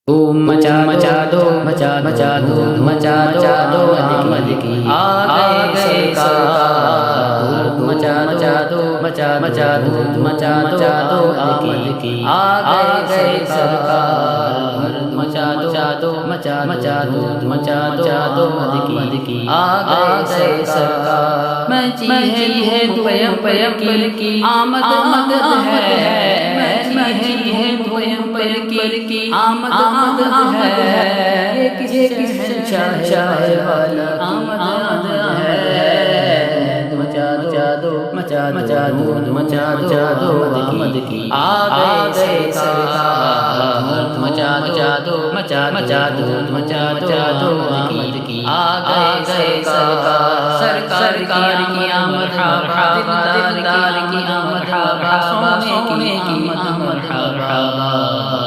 مچا دو احمد کی آ گئے سرکار مچا دو احمد کی آ گئے سرکار مچا دو احمد کی آ گئے سرکار مچی ہے پیغمبر کی آمد ہے مچی ہے پیغمبر کی آمد ہے یہ کس شاہ والا آمد ہے مچا دو احمد کی آ گئے سرکار مچا دو احمد کی آ گئے سرکار کی آمد دلدار کی آمد سونے کی آمد مرحبا